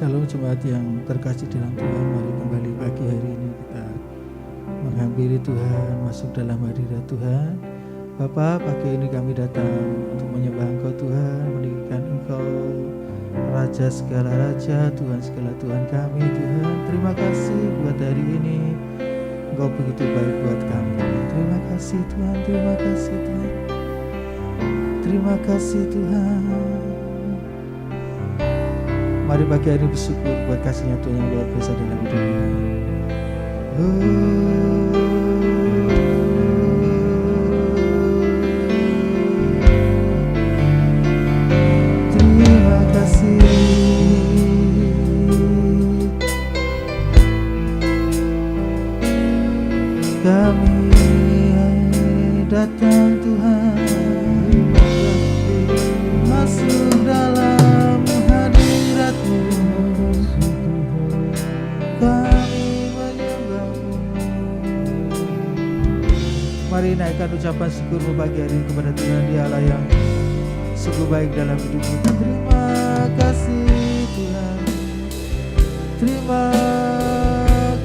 Shalom jemaat yang terkasih dalam Tuhan, mari kembali pagi hari ini kita menghampiri Tuhan, masuk dalam hadirat Tuhan. Bapa, pagi ini kami datang untuk menyembah Engkau Tuhan, meninggikan Engkau Raja segala Raja, Tuhan segala Tuhan kami Tuhan. Terima kasih buat hari ini, Engkau begitu baik buat kami Tuhan. Terima kasih Tuhan, terima kasih Tuhan. Terima kasih Tuhan. Mari pagi hari ini bersyukur buat kasih-Nya Tuhan yang luar biasa dalam hidup kita. Terima kasih. Kami datang Tuhan, masuk dalam hadirat-Mu. Kami menyembah-Mu. Mari naikkan ucapan syukur-Mu pagi hari ini kepada Tuhan, Dialah yang sungguh baik dalam hidup kita. Terima kasih Tuhan. Terima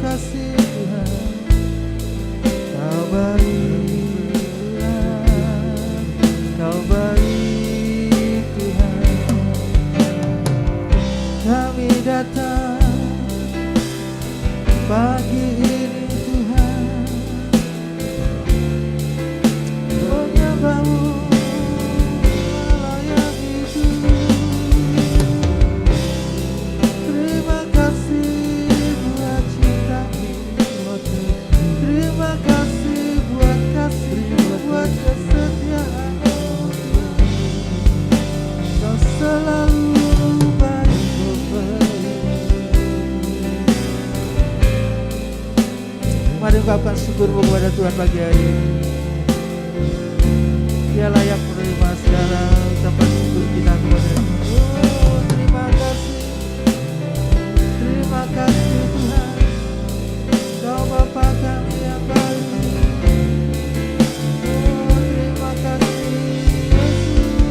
kasih Tuhan. Kau baik Tuhan. Kau baik Tuhan. Kami datang pagi ini Tuhan, menyembah-Mu layak hidup. Terima kasih buat cinta-Mu. Terima kasih buat kasih, buat kesetiaan-Mu. Kau selalu baik. Mari ungkapkan syukur-Mu kepada Tuhan pagi hari ini. Dia layak menerima segala ucapan syukur kita kepada-Nya. Oh, terima kasih. Terima kasih Tuhan. Kau Bapa kami yang baik. Oh, terima kasih Yesus.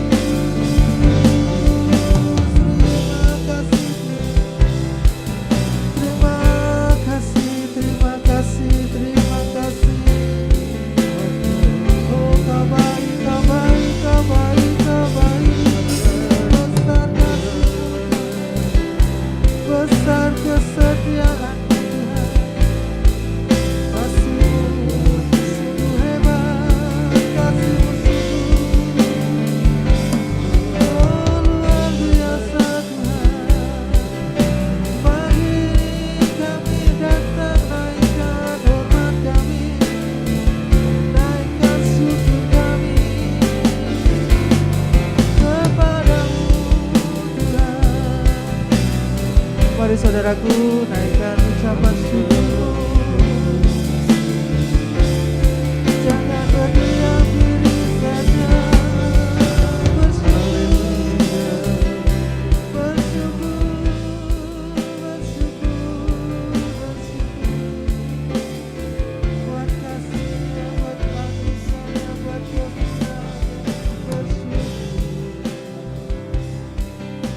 Terima kasih. Terima kasih, terima kasih, terima kasih. Oh, Kau baik, Kau baik, Kau baik, Kau baik. Besar kasih-Mu, besar kesetiaan Tuhan. Kasih-Mu sungguh hebat, kasih-Mu sungguh oh, luar biasa Tuhan. Pagi ini kami datang naikkan hormat kami, naikkan syukur kami kepada-Mu Tuhan. Mari saudaraku, naikkan ucapan syukur. Jangan berdiam diri saja, bersyukur, bersyukur, bersyukur, bersyukur. Buat kasih-Nya, buat anugerah-Nya, buat kemuliaan-Nya, bersyukur.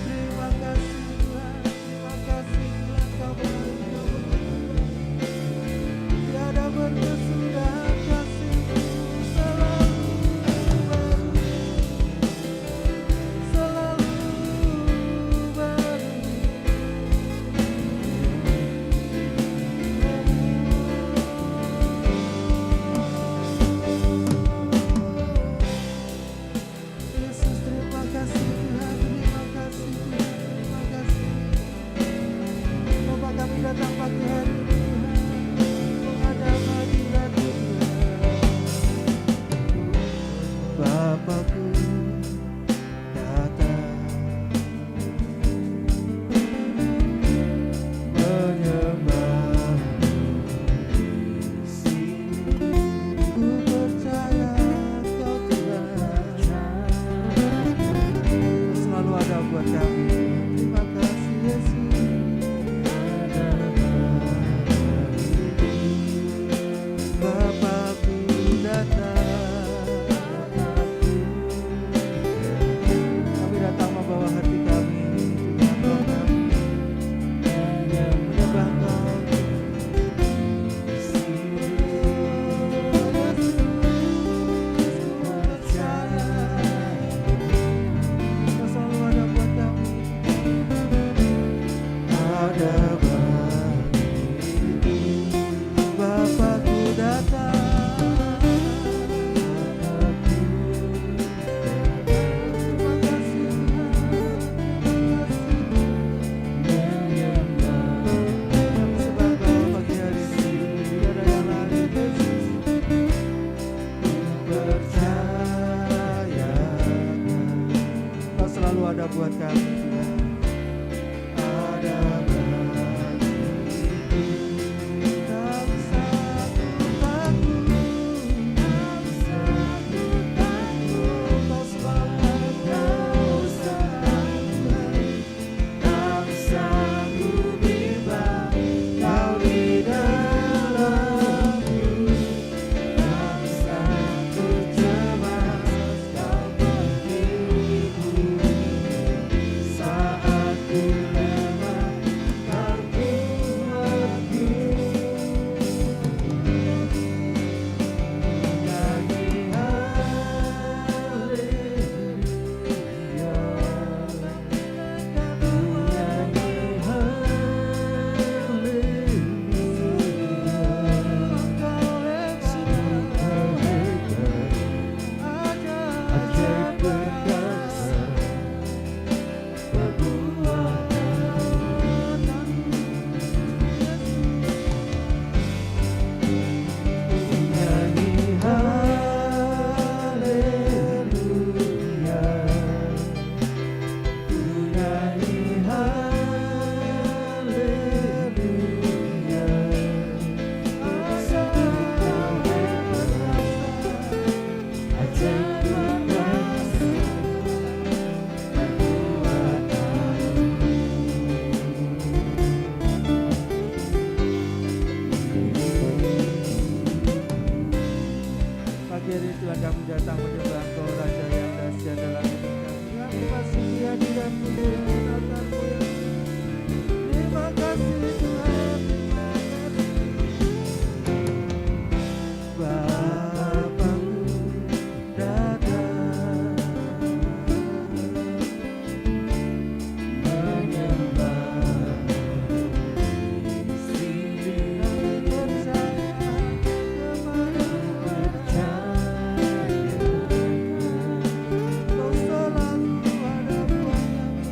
Terima kasih Tuhan, terima kasih Tuhan, Kau baik, Kau baik. Pagi hari Tuhan kami datang menyembah Engkau Raja yang dahsyat dalam hidup kami. Kami masih di hadirat-Mu Tuhan, altar-Mu yang terima kasih Tuhan, terima kasih. Bapakku datang menyembah di sini. Kami percaya kepada Kau selalu ada buat kami.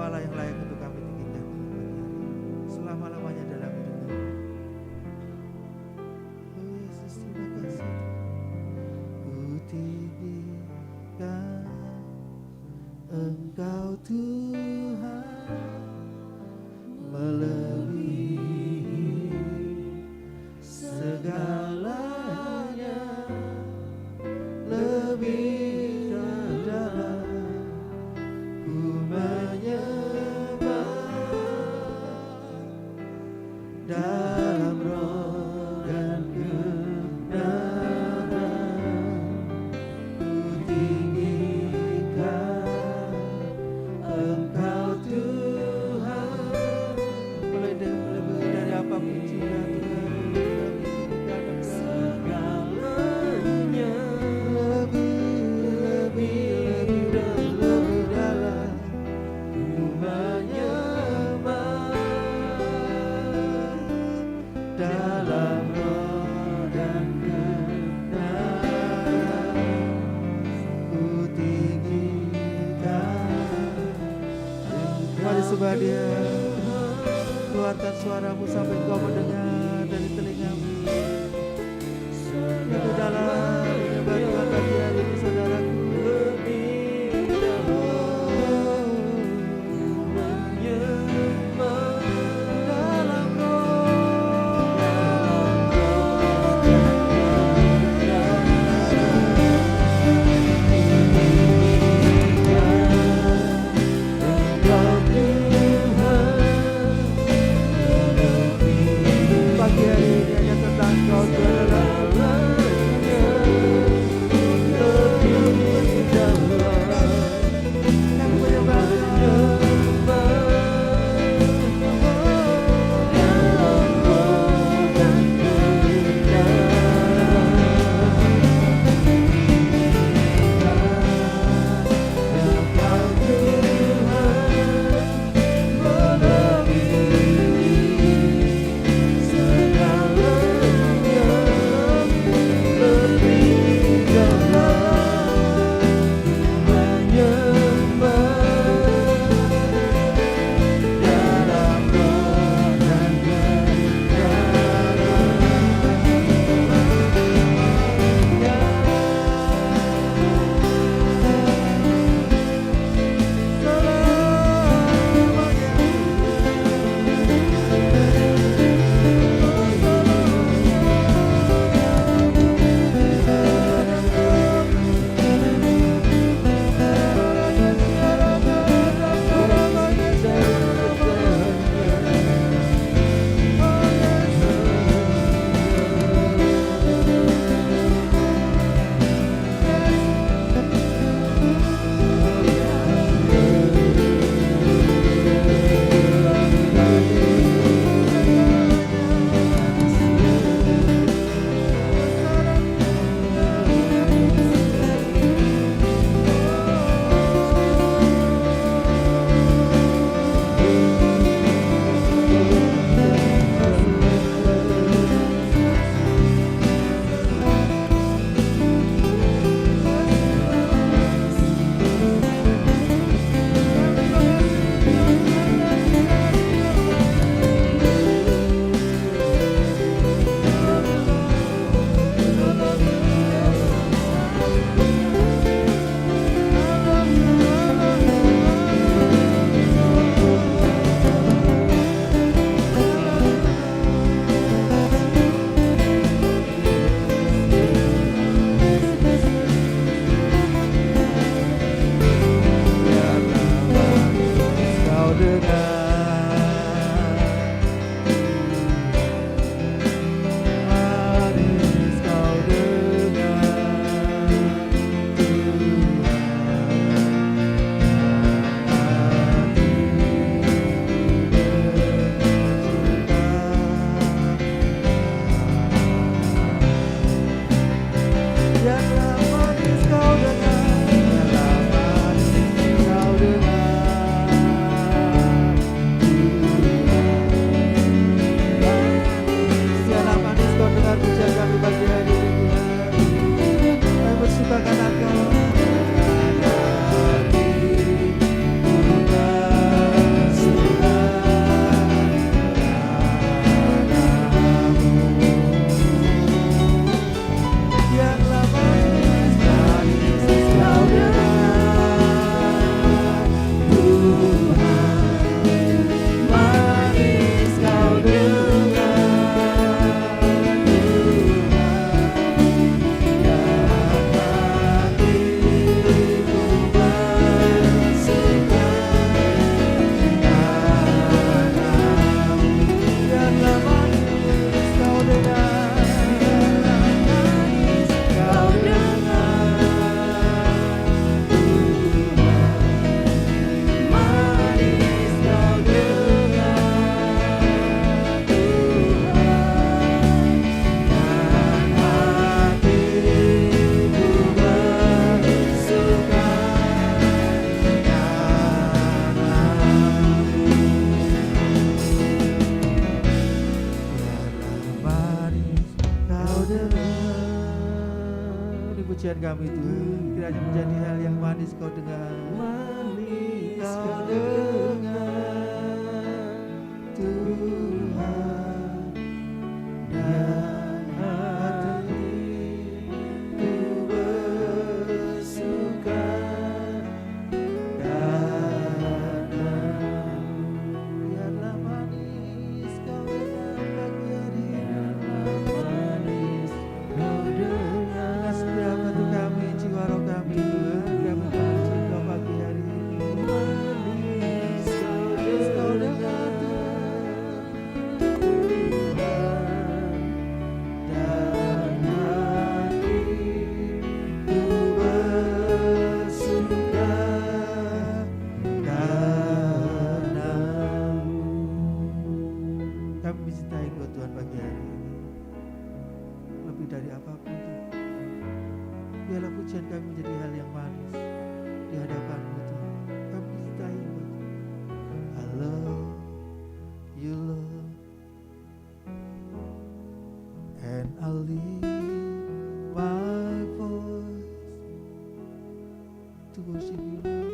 Allah yang layak untuk kami tinggikan Tuhan pagi hari ini, selama-lamanya dalam hidup kami. Oh Yesus, terima kasih. Ku tinggikan Engkau Tuhan, melebihi segalanya, lebih dalam ku menyembah dalam roh dan kebenaran. Ku tinggikan Engkau Tuhan, lebih dari apapun juga Tuhan, kami tinggikan segalanya, lebih dalam ku menyembah dalam roh dan kebenaran. Ku tinggikan. Mari sembah Dia, keluarkan suaramu sampai Kau mendengar dari telingamu. Itu dalam menyembah Tuhan pagi hari ini, saudaraku. Dalam pagi hari ini hanya tentang Kau, Tuhan. kami Tuhan, kiranya menjadi hal yang manis kau dengar. Manis Kau dengar Tuhan dan hatiku bersuka karena biarlah manis kau dengar pagi hari, manis kau dengar setiap hati kami, jiwa roh kami Tuhan, kami benci kau pagi hari ini. manis Kau dengar dan hatiku bersuka karena-Mu. Kami mencintai Engkau Tuhan pagi hari ini lebih dari apapun Tuhan. Biarlah pujian kami menjadi hal yang manis di hadapan-Mu Tuhan. Kami mencintai Engkau Tuhan. I love you Lord, and I lift my voice to worship you Lord,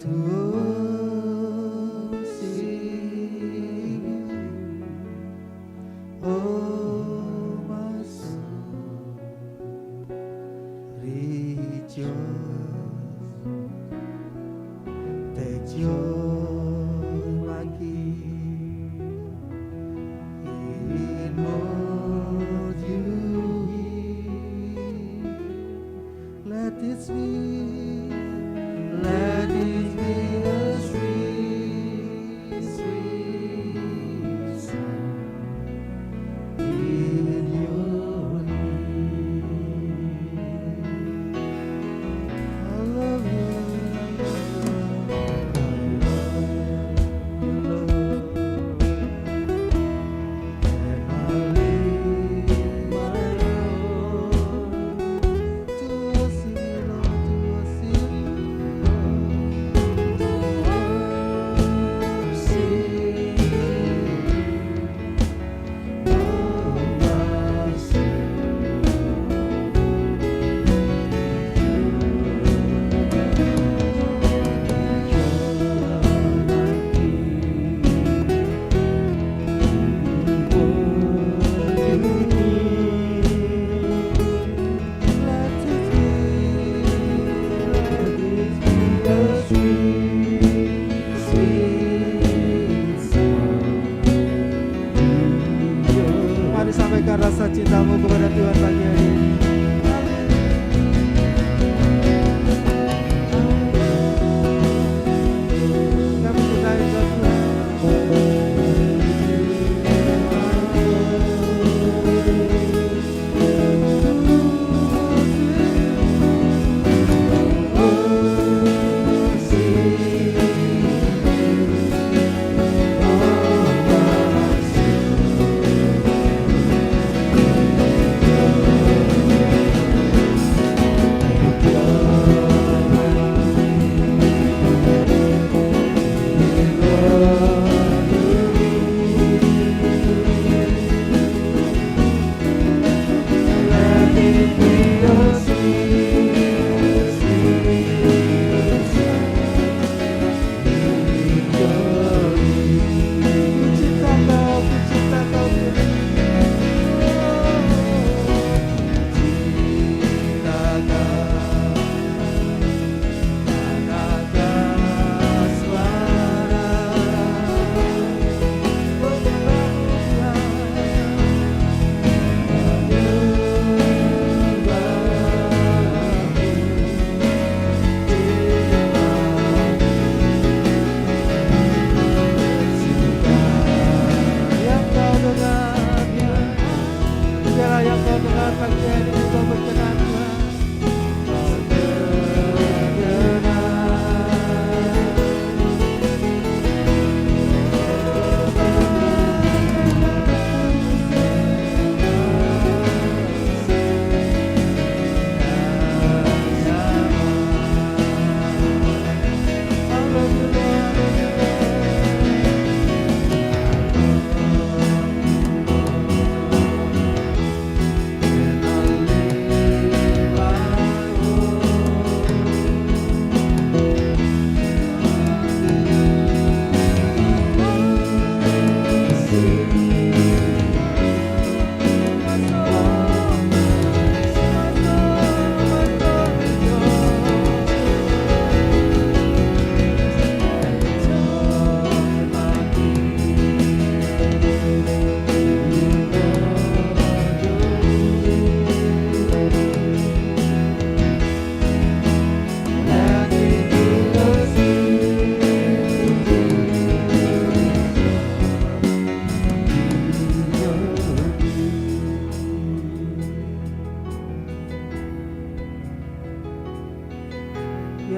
to worship you, oh my soul, rejoice, take joy my King in what you hear. Let this be a sweet, sweet sound in your ear. I love you, Lord, and I lift my voice to worship you, Lord, to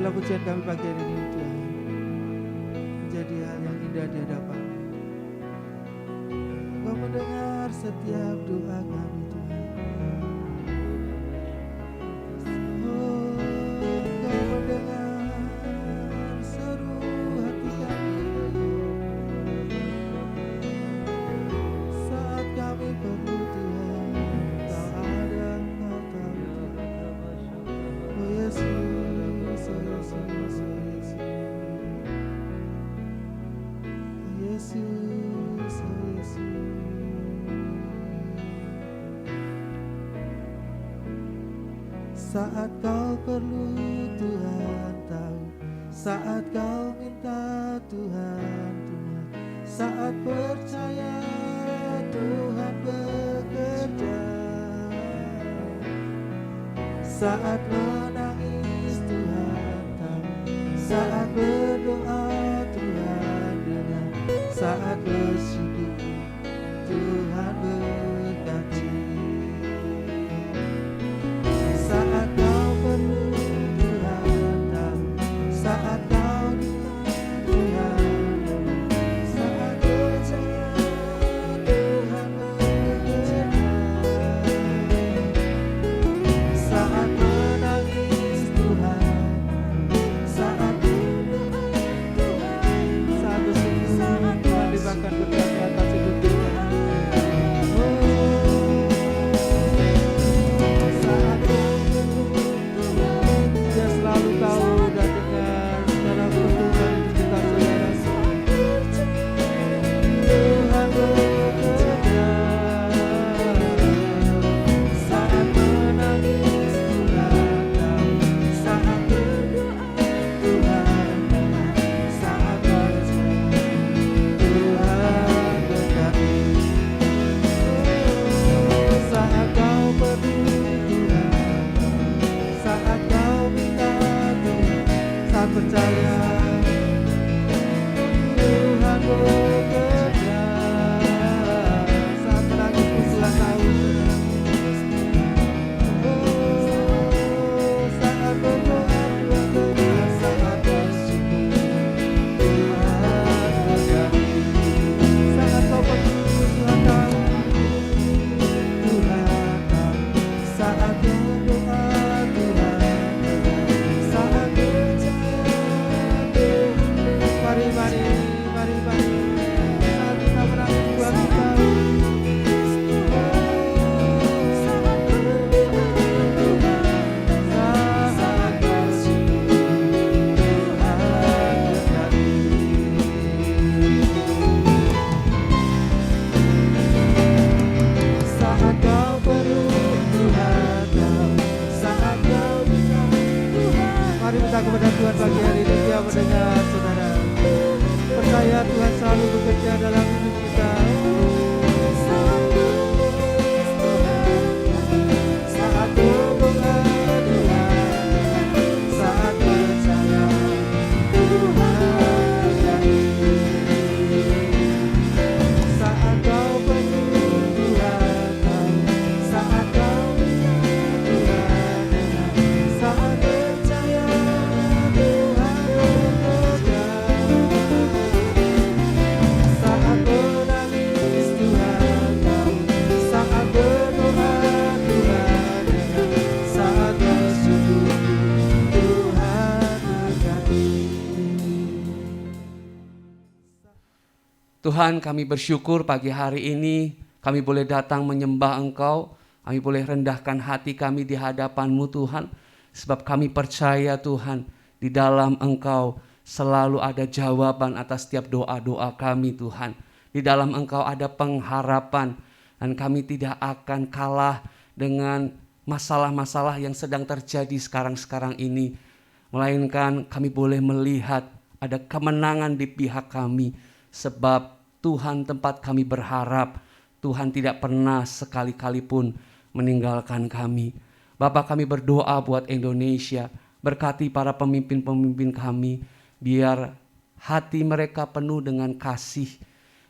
Biarlah pujian kami pagi hari ini Tuhan menjadi hal yang indah di hadapan. Engkau mendengar setiap doa kami Tuhan. Oh, Engkau mendengar seru hati kami. Saat kami perlu Tuhan, Engkau ada, Engkau tahu. Oh Yesus, oh Yesus, oh Yesus. Oh Yesus, oh Yesus. Saat kau perlu Tuhan tahu, saat kau minta Tuhan dengar, saat percaya Tuhan bekerja, saat menangis Tuhan tahu, saat berdoa Tuhan dengar, saat bersyukur Tuhan berkati. Saat kau perlu Tuhan tahu, saat kau minta Tuhan dengar, saat percaya Tuhan bekerja, saat menangis Tuhan, saat berdoa Tuhan, saat bersyukur Tuhan limpahkan berkat atas hidup kita. Saat Dia selalu tahu dan dengar segala pergumulan hidup kita saudara. Tuhan bekerja. Saat menangis Tuhan tahu, saat berdoa Tuhan dengar, saat percaya Tuhan berkati. Saat kau perlu Tuhan, saat kau minta Tuhan, saat percaya Tuhan bekerja, saat menangis pun Tuhan tahu. Oh, saat berdoa Tuhan dengar, saat bersyukur Tuhan berkati. Saat kau perlu Tuhan tahu, Tuhan tahu. Saat berdoa Tuhan dengar, saat percaya Tuhan. Mari. Saat kita menangis buat kita. Saat berdoa Tuhan, saat bersyukur Tuhan berkati. Saat kau perlu Tuhan tahu, saat kau minta Tuhan. Mari minta kepada Tuhan pagi hari ini. Dia mendengar saudara. Percaya Tuhan selalu bekerja dalam hidup kita. Saat berdoa Tuhan, saat percaya Tuhan berkati. Saat kau perlu Tuhan tahu, saat kau minta Tuhan dengar, saat percaya Tuhan bekerja, saat menangis Tuhan tahu, saat berdoa Tuhan dengar, saat bersyukur Tuhan berkati. Tuhan, kami bersyukur pagi hari ini kami boleh datang menyembah Engkau. Kami boleh rendahkan hati kami di hadapan-Mu Tuhan. Sebab kami percaya Tuhan, di dalam Engkau selalu ada jawaban atas setiap doa-doa kami Tuhan. Di dalam Engkau ada pengharapan. Dan kami tidak akan kalah dengan masalah-masalah yang sedang terjadi sekarang-sekarang ini. Melainkan kami boleh melihat ada kemenangan di pihak kami. Sebab Tuhan tempat kami berharap, Tuhan tidak pernah sekali-kali pun meninggalkan kami. Bapa, kami berdoa buat Indonesia, berkati para pemimpin-pemimpin kami, biar hati mereka penuh dengan kasih.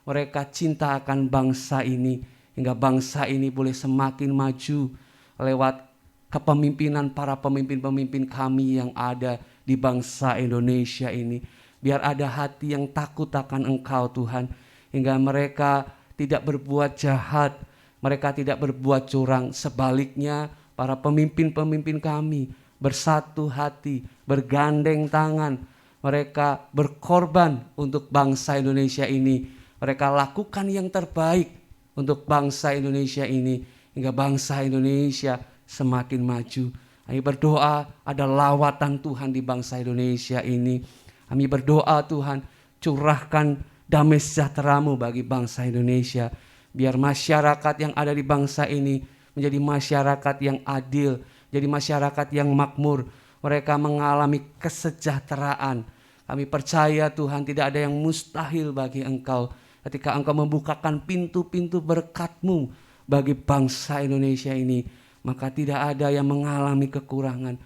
Mereka cinta akan bangsa ini, hingga bangsa ini boleh semakin maju lewat kepemimpinan para pemimpin-pemimpin kami yang ada di bangsa Indonesia ini. Biar ada hati yang takut akan Engkau Tuhan, hingga mereka tidak berbuat jahat, mereka tidak berbuat curang. Sebaliknya para pemimpin-pemimpin kami bersatu hati, bergandeng tangan, mereka berkorban untuk bangsa Indonesia ini. Mereka lakukan yang terbaik untuk bangsa Indonesia ini, hingga bangsa Indonesia semakin maju. Kami berdoa ada lawatan Tuhan di bangsa Indonesia ini. Kami berdoa Tuhan, curahkan damai sejahtera-Mu bagi bangsa Indonesia. Biar masyarakat yang ada di bangsa ini menjadi masyarakat yang adil, jadi masyarakat yang makmur. Mereka mengalami kesejahteraan. Kami percaya Tuhan, tidak ada yang mustahil bagi Engkau. Ketika Engkau membukakan pintu-pintu berkat-Mu bagi bangsa Indonesia ini, maka tidak ada yang mengalami kekurangan.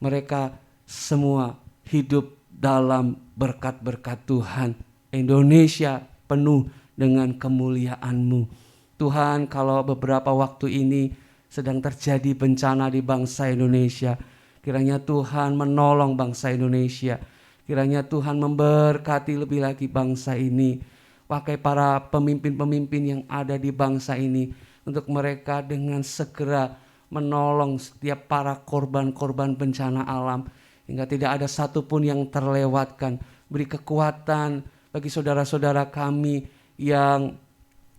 Mereka semua hidup dalam berkat-berkat Tuhan. Indonesia penuh dengan kemuliaan-Mu. Tuhan, kalau beberapa waktu ini sedang terjadi bencana di bangsa Indonesia, kiranya Tuhan menolong bangsa Indonesia. Kiranya Tuhan memberkati lebih lagi bangsa ini. Pakai para pemimpin-pemimpin yang ada di bangsa ini untuk mereka dengan segera menolong setiap para korban-korban bencana alam, hingga tidak ada satupun yang terlewatkan. Beri kekuatan bagi saudara-saudara kami yang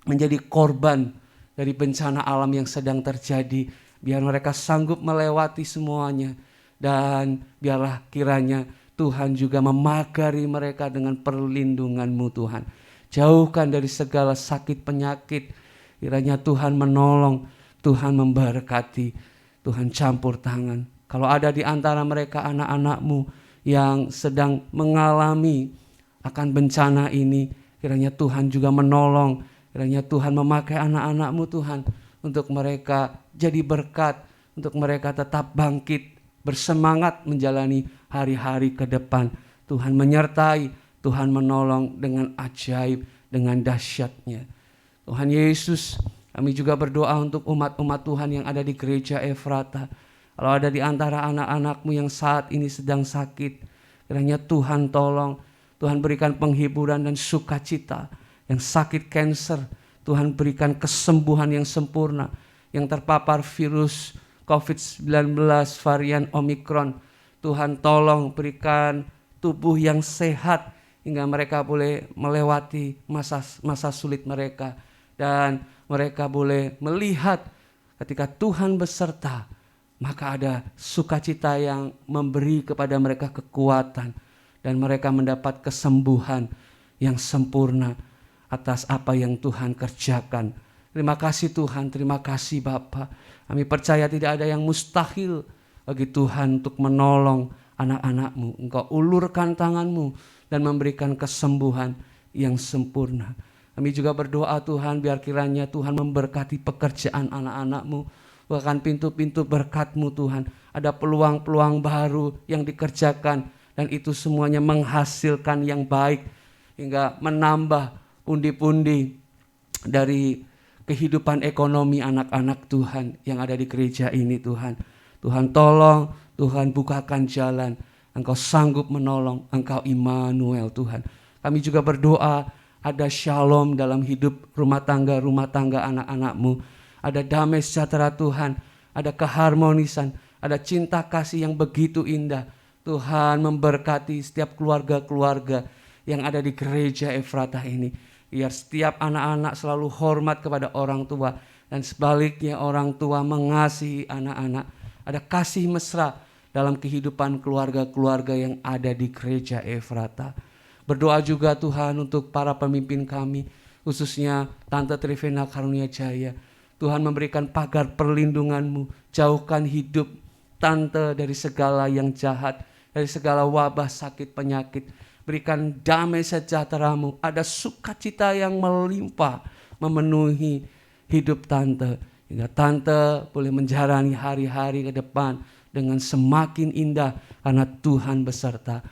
menjadi korban dari bencana alam yang sedang terjadi. Biar mereka sanggup melewati semuanya. Dan biarlah kiranya Tuhan juga memagari mereka dengan perlindungan-Mu Tuhan. Jauhkan dari segala sakit penyakit. Kiranya Tuhan menolong, Tuhan memberkati, Tuhan campur tangan. Kalau ada di antara mereka anak-anak-Mu yang sedang mengalami akan bencana ini, kiranya Tuhan juga menolong. Kiranya Tuhan memakai anak-anak-Mu Tuhan untuk mereka jadi berkat, untuk mereka tetap bangkit, bersemangat menjalani hari-hari ke depan. Tuhan menyertai, Tuhan menolong dengan ajaib, dengan dahsyatnya. Tuhan Yesus, kami juga berdoa untuk umat-umat Tuhan yang ada di gereja Efrata. Kalau ada di antara anak-anak-Mu yang saat ini sedang sakit, kiranya Tuhan tolong, Tuhan berikan penghiburan dan sukacita. Yang sakit kanker, Tuhan berikan kesembuhan yang sempurna. Yang terpapar virus COVID-19 varian Omikron, Tuhan tolong berikan tubuh yang sehat hingga mereka boleh melewati masa sulit mereka. Dan mereka boleh melihat ketika Tuhan beserta, maka ada sukacita yang memberi kepada mereka kekuatan. Dan mereka mendapat kesembuhan yang sempurna atas apa yang Tuhan kerjakan. Terima kasih Tuhan, terima kasih Bapa. Kami percaya tidak ada yang mustahil bagi Tuhan untuk menolong anak-anak-Mu. Engkau ulurkan tangan-Mu dan memberikan kesembuhan yang sempurna. Kami juga berdoa Tuhan, biar kiranya Tuhan memberkati pekerjaan anak-anak-Mu. Bahkan pintu-pintu berkat-Mu Tuhan. Ada peluang-peluang baru yang dikerjakan. Dan itu semuanya menghasilkan yang baik. Hingga menambah pundi-pundi dari kehidupan ekonomi anak-anak Tuhan yang ada di gereja ini Tuhan. Tuhan tolong, Tuhan bukakan jalan. Engkau sanggup menolong, Engkau Immanuel Tuhan. Kami juga berdoa ada shalom dalam hidup rumah tangga anak-anak-Mu. Ada damai sejahtera Tuhan, ada keharmonisan, ada cinta kasih yang begitu indah. Tuhan memberkati setiap keluarga-keluarga yang ada di gereja Efrata ini. Biar setiap anak-anak selalu hormat kepada orang tua. Dan sebaliknya orang tua mengasihi anak-anak. Ada kasih mesra dalam kehidupan keluarga-keluarga yang ada di gereja Efrata. Berdoa juga Tuhan untuk para pemimpin kami. Khususnya Tante Trivena Karunia Jaya. Tuhan memberikan pagar perlindungan-Mu. Jauhkan hidup Tante dari segala yang jahat. Dari segala wabah sakit penyakit. Berikan damai sejahtera-Mu. Ada sukacita yang melimpah memenuhi hidup Tante. Hingga Tante boleh menjalani hari-hari ke depan dengan semakin indah karena Tuhan beserta.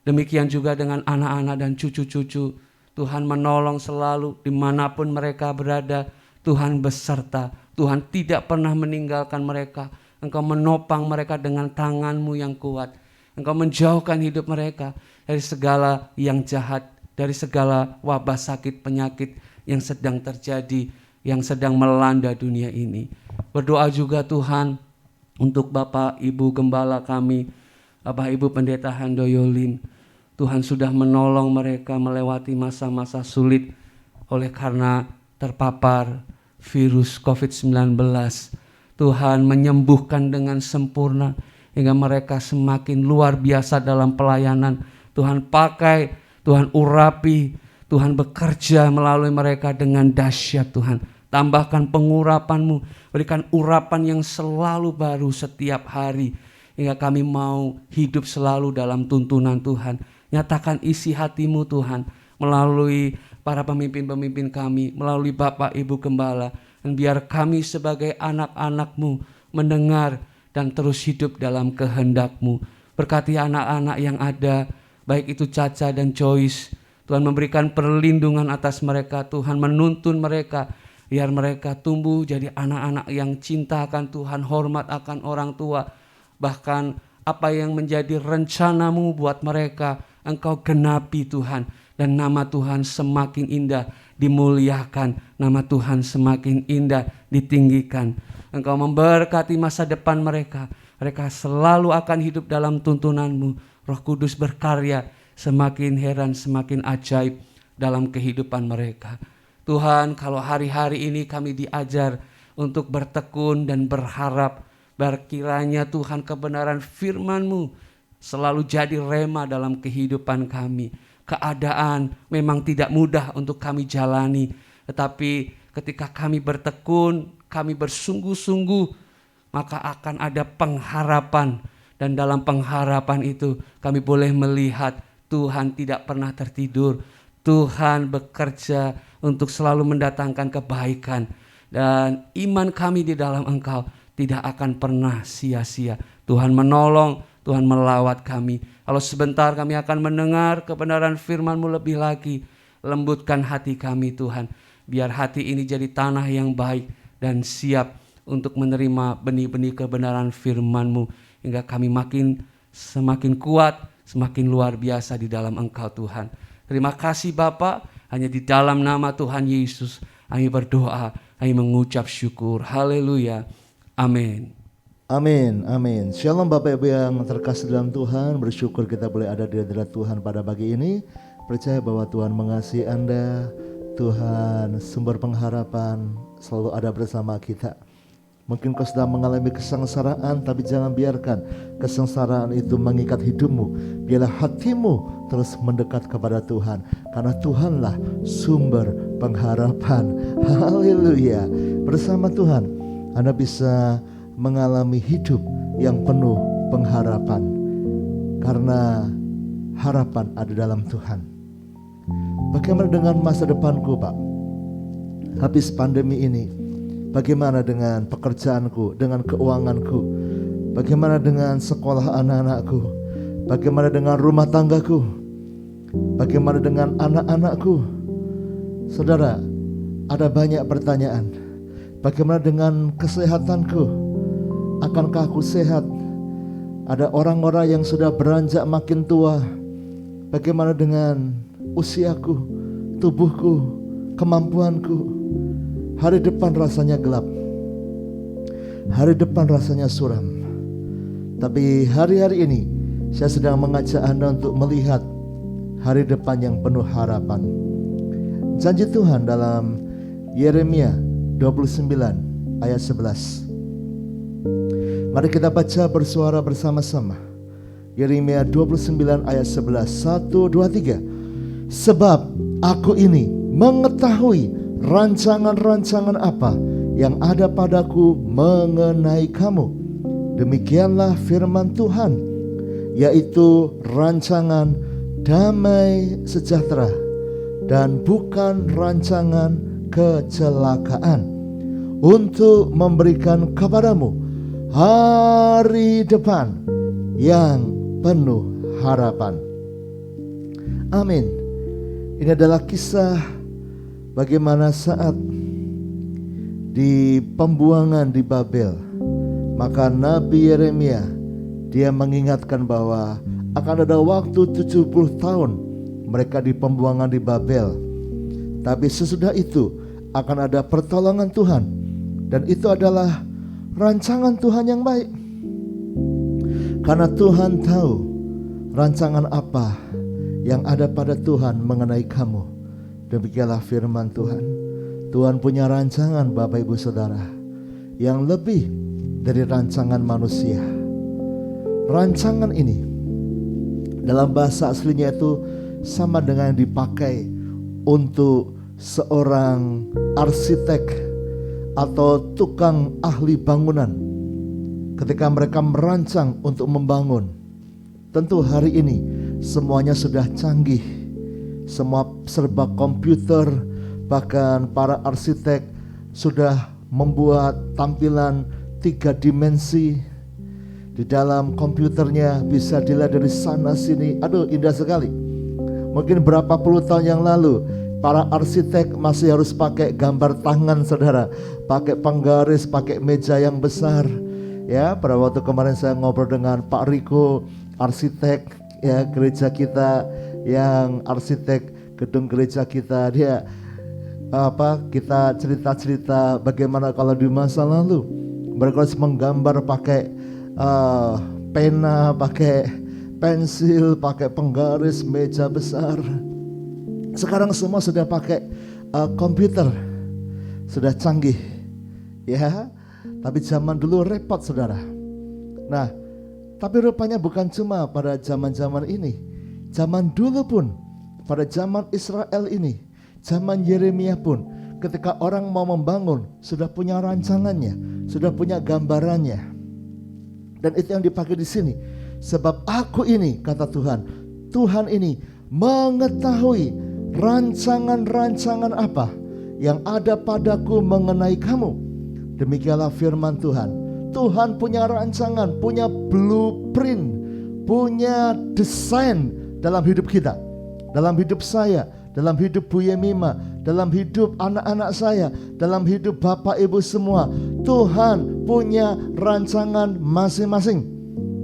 Demikian juga dengan anak-anak dan cucu-cucu. Tuhan menolong selalu dimanapun mereka berada. Tuhan beserta. Tuhan tidak pernah meninggalkan mereka. Engkau menopang mereka dengan tangan-Mu yang kuat. Engkau menjauhkan hidup mereka dari segala yang jahat, dari segala wabah sakit penyakit yang sedang terjadi, yang sedang melanda dunia ini. Berdoa juga Tuhan untuk Bapak Ibu Gembala kami, Bapak Ibu Pendeta Handoyo Lim. Tuhan sudah menolong mereka melewati masa-masa sulit oleh karena terpapar virus COVID-19. Tuhan menyembuhkan dengan sempurna hingga mereka semakin luar biasa dalam pelayanan. Tuhan pakai, Tuhan urapi, Tuhan bekerja melalui mereka dengan dahsyat Tuhan. Tambahkan pengurapan-Mu, berikan urapan yang selalu baru setiap hari. Hingga kami mau hidup selalu dalam tuntunan Tuhan. Nyatakan isi hati-Mu Tuhan melalui para pemimpin-pemimpin kami, melalui Bapak Ibu Gembala. Dan biar kami sebagai anak-anak-Mu mendengar dan terus hidup dalam kehendak-Mu. Berkati anak-anak yang ada, baik itu Caca dan Joyce. Tuhan memberikan perlindungan atas mereka, Tuhan menuntun mereka. Biar mereka tumbuh jadi anak-anak yang cinta akan Tuhan, hormat akan orang tua. Bahkan apa yang menjadi rencana-Mu buat mereka, Engkau genapi Tuhan. Dan nama Tuhan semakin indah dimuliakan, nama Tuhan semakin indah ditinggikan. Engkau memberkati masa depan mereka. Mereka selalu akan hidup dalam tuntunan-Mu. Roh Kudus berkarya semakin heran, semakin ajaib dalam kehidupan mereka. Tuhan, kalau hari-hari ini kami diajar untuk bertekun dan berharap, berkiranya Tuhan kebenaran firman-Mu selalu jadi rema dalam kehidupan kami. Keadaan memang tidak mudah untuk kami jalani, tetapi ketika kami bertekun, kami bersungguh-sungguh, maka akan ada pengharapan. Dan dalam pengharapan itu kami boleh melihat Tuhan tidak pernah tertidur. Tuhan bekerja untuk selalu mendatangkan kebaikan. Dan iman kami di dalam Engkau tidak akan pernah sia-sia. Tuhan menolong, Tuhan melawat kami. Kalau sebentar kami akan mendengar kebenaran firman-Mu lebih lagi. Lembutkan hati kami Tuhan. Biar hati ini jadi tanah yang baik dan siap untuk menerima benih-benih kebenaran firman-Mu. Hingga kami semakin kuat, semakin luar biasa di dalam Engkau Tuhan. Terima kasih Bapa, hanya di dalam nama Tuhan Yesus kami berdoa, kami mengucap syukur. Haleluya. Amin. Amin, amin. Shalom Bapak Ibu yang terkasih dalam Tuhan. Bersyukur kita boleh ada di hadirat Tuhan pada pagi ini. Percaya bahwa Tuhan mengasihi Anda. Tuhan sumber pengharapan selalu ada bersama kita. Mungkin kau sedang mengalami kesengsaraan, tapi jangan biarkan kesengsaraan itu mengikat hidupmu. Biarlah hatimu terus mendekat kepada Tuhan, karena Tuhanlah sumber pengharapan. Haleluya. Bersama Tuhan Anda bisa mengalami hidup yang penuh pengharapan, karena harapan ada dalam Tuhan. Bagaimana dengan masa depanku, Pak? Habis pandemi ini, bagaimana dengan pekerjaanku, dengan keuanganku? Bagaimana dengan sekolah anak-anakku? Bagaimana dengan rumah tanggaku? Bagaimana dengan anak-anakku? Saudara, ada banyak pertanyaan. Bagaimana dengan kesehatanku? Akankah aku sehat? Ada orang-orang yang sudah beranjak makin tua. Bagaimana dengan usiaku, tubuhku, kemampuanku? Hari depan rasanya gelap. Hari depan rasanya suram. Tapi hari-hari ini saya sedang mengajak Anda untuk melihat hari depan yang penuh harapan. Janji Tuhan dalam Yeremia 29 ayat 11. Mari kita baca bersuara bersama-sama. Yeremia 29 ayat 11. 1, 2, 3. Sebab aku ini mengetahui rancangan-rancangan apa yang ada padaku mengenai kamu. Demikianlah firman Tuhan, yaitu rancangan damai sejahtera dan bukan rancangan kecelakaan, untuk memberikan kepadamu hari depan yang penuh harapan. Amin. Ini adalah kisah bagaimana saat di pembuangan di Babel, Maka Nabi Yeremia dia mengingatkan bahwa akan ada waktu 70 tahun mereka di pembuangan di Babel. Tapi sesudah itu akan ada pertolongan Tuhan, dan itu adalah rancangan Tuhan yang baik. Karena Tuhan tahu rancangan apa yang ada pada Tuhan mengenai kamu. Demikianlah firman Tuhan. Tuhan punya rancangan Bapak Ibu Saudara yang lebih dari rancangan manusia. Rancangan ini dalam bahasa aslinya itu sama dengan yang dipakai untuk seorang arsitek atau tukang ahli bangunan ketika mereka merancang untuk membangun. Tentu hari ini semuanya sudah canggih, semua serba komputer, bahkan para arsitek sudah membuat tampilan 3 dimensi. Di dalam komputernya bisa dilihat dari sana sini. Aduh, indah sekali. Mungkin berapa puluh tahun yang lalu para arsitek masih harus pakai gambar tangan, saudara, pakai penggaris, pakai meja yang besar. Ya, pada waktu kemarin saya ngobrol dengan Pak Riko, arsitek ya gereja kita, yang arsitek gedung gereja kita. Dia kita cerita-cerita bagaimana kalau di masa lalu mereka harus menggambar pakai pena, pakai pensil, pakai penggaris, meja besar. Sekarang semua sudah pakai komputer, sudah canggih, ya. Tapi zaman dulu repot, saudara. Nah, tapi rupanya bukan cuma pada zaman-zaman ini. Zaman dulu pun, pada zaman Israel ini, zaman Yeremia pun, ketika orang mau membangun, sudah punya rancangannya, sudah punya gambarannya. Dan itu yang dipakai di sini. Sebab aku ini, kata Tuhan, Tuhan ini mengetahui rancangan-rancangan apa yang ada padaku mengenai kamu. Demikianlah firman Tuhan. Tuhan punya rancangan, punya blueprint, punya desain dalam hidup kita, dalam hidup saya, dalam hidup Bu Yemima, dalam hidup anak-anak saya, dalam hidup Bapak Ibu semua. Tuhan punya rancangan masing-masing.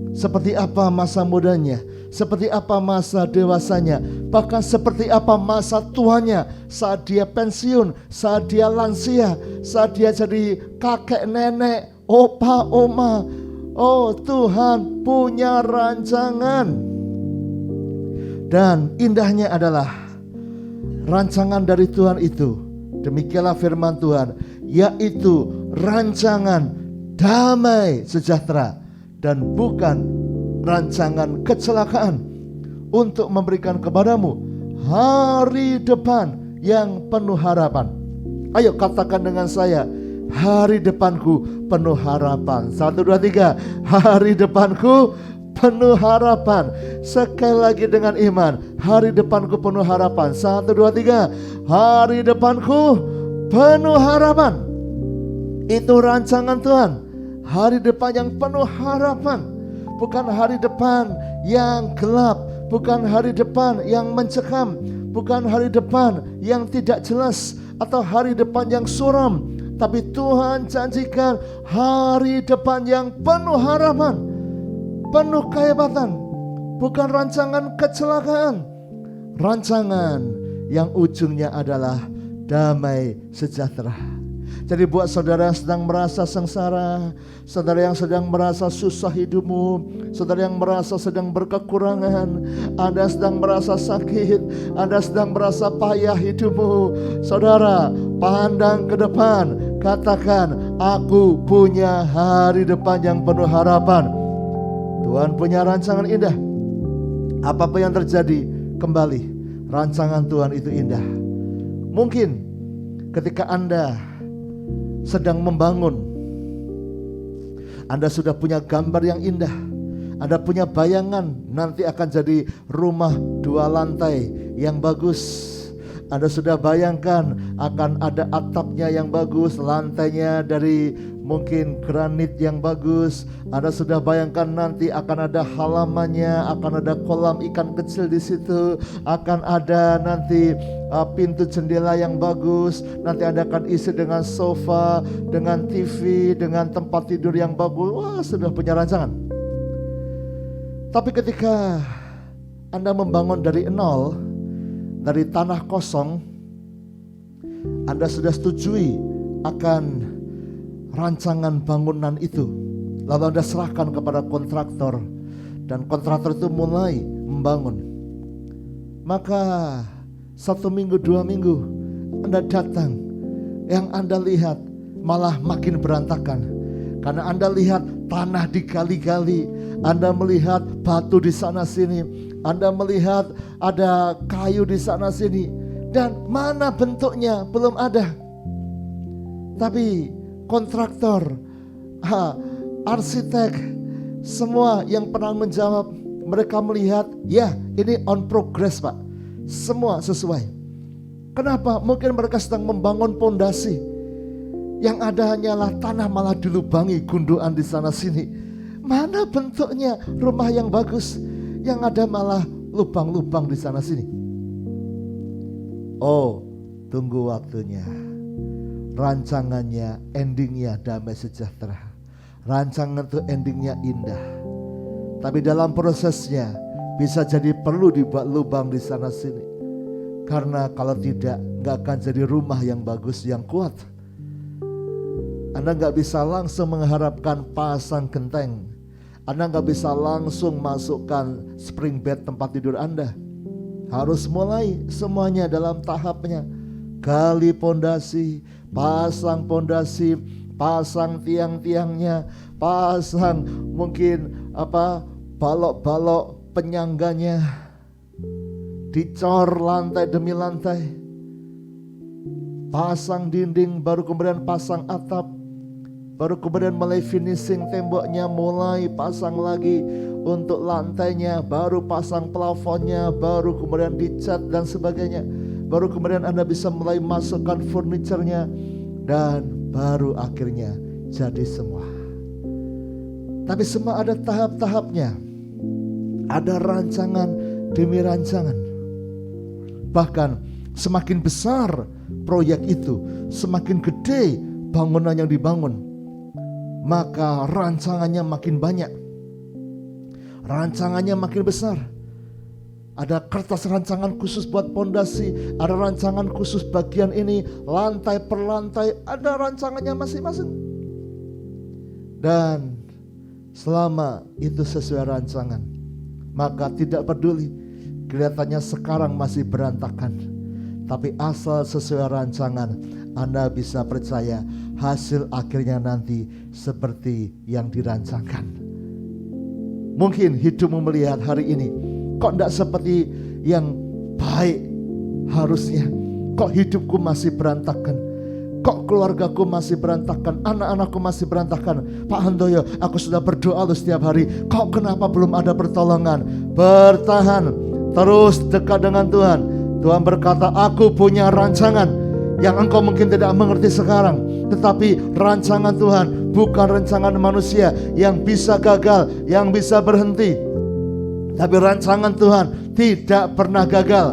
Seperti apa masa mudanya, seperti apa masa dewasanya, bahkan seperti apa masa tuanya, saat dia pensiun, saat dia lansia, saat dia jadi kakek nenek, opa oma. Oh, Tuhan punya rancangan. Dan indahnya adalah rancangan dari Tuhan itu, demikianlah firman Tuhan, yaitu rancangan damai sejahtera dan bukan rancangan kecelakaan, untuk memberikan kepadamu hari depan yang penuh harapan. Ayo katakan dengan saya, hari depanku penuh harapan. 1, 2, 3. Hari depanku penuh harapan. Sekali lagi dengan iman, hari depanku penuh harapan. 1, 2, 3. Hari depanku penuh harapan. Itu rancangan Tuhan. Hari depan yang penuh harapan. Bukan hari depan yang gelap, bukan hari depan yang mencekam, bukan hari depan yang tidak jelas, atau hari depan yang suram. Tapi Tuhan janjikan hari depan yang penuh harapan, penuh kehebatan. Bukan rancangan kecelakaan, rancangan yang ujungnya adalah damai sejahtera. Jadi buat saudara yang sedang merasa sengsara, saudara yang sedang merasa susah hidupmu, saudara yang merasa sedang berkekurangan, Anda sedang merasa sakit, Anda sedang merasa payah hidupmu, saudara pandang ke depan, katakan, aku punya hari depan yang penuh harapan. Tuhan punya rancangan indah. Apapun yang terjadi, kembali, rancangan Tuhan itu indah. Mungkin ketika Anda sedang membangun, Anda sudah punya gambar yang indah, Anda punya bayangan nanti akan jadi rumah 2 lantai yang bagus. Anda sudah bayangkan akan ada atapnya yang bagus, lantainya dari mungkin granit yang bagus. Anda sudah bayangkan nanti akan ada halamannya, akan ada kolam ikan kecil di situ, akan ada nanti pintu jendela yang bagus. Nanti Anda akan isi dengan sofa, dengan TV, dengan tempat tidur yang bagus. Wah, sudah punya rancangan. Tapi ketika Anda membangun dari nol, dari tanah kosong, Anda sudah setujui akan rancangan bangunan itu, lalu Anda serahkan kepada kontraktor, dan kontraktor itu mulai membangun. Maka 1 minggu 2 minggu Anda datang, yang Anda lihat malah makin berantakan, karena Anda lihat tanah digali-gali, Anda melihat batu di sana sini, Anda melihat ada kayu di sana sini, dan mana bentuknya belum ada. Tapi kontraktor, arsitek, semua yang pernah menjawab, mereka melihat, ya ini on progress Pak, semua sesuai. Kenapa? Mungkin mereka sedang membangun pondasi, yang ada hanyalah tanah malah dilubangi gundukan di sana sini. Mana bentuknya rumah yang bagus, yang ada malah lubang-lubang di sana sini. Oh, tunggu waktunya. Rancangannya, endingnya damai sejahtera. Rancangan itu endingnya indah. Tapi dalam prosesnya bisa jadi perlu dibuat lubang di sana sini. Karena kalau tidak, gak akan jadi rumah yang bagus, yang kuat. Anda gak bisa langsung mengharapkan pasang genteng. Anda gak bisa langsung masukkan spring bed tempat tidur Anda. Harus mulai semuanya dalam tahapnya. Gali pondasi, pasang pondasi, pasang tiang-tiangnya, pasang mungkin balok-balok penyangganya, dicor lantai demi lantai, pasang dinding, baru kemudian pasang atap, baru kemudian mulai finishing temboknya, mulai pasang lagi untuk lantainya, baru pasang plafonnya, baru kemudian dicat dan sebagainya, baru kemudian Anda bisa mulai masukkan furniturnya, dan baru akhirnya jadi semua. Tapi semua ada tahap-tahapnya, ada rancangan demi rancangan. Bahkan semakin besar proyek itu, semakin gede bangunan yang dibangun, maka rancangannya makin banyak, rancangannya makin besar. Ada kertas rancangan khusus buat pondasi, ada rancangan khusus bagian ini, lantai per lantai, ada rancangannya masing-masing. Dan selama itu sesuai rancangan, maka tidak peduli kelihatannya sekarang masih berantakan, tapi asal sesuai rancangan, Anda bisa percaya hasil akhirnya nanti seperti yang dirancangkan. Mungkin hidupmu melihat hari ini, kok tidak seperti yang baik harusnya. Kok hidupku masih berantakan, kok keluargaku masih berantakan, anak-anakku masih berantakan. Pak Handoyo, aku sudah berdoa loh setiap hari, kok kenapa belum ada pertolongan? Bertahan, terus dekat dengan Tuhan. Tuhan berkata, aku punya rancangan yang engkau mungkin tidak mengerti sekarang, tetapi rancangan Tuhan bukan rancangan manusia yang bisa gagal, yang bisa berhenti. Tapi rancangan Tuhan tidak pernah gagal.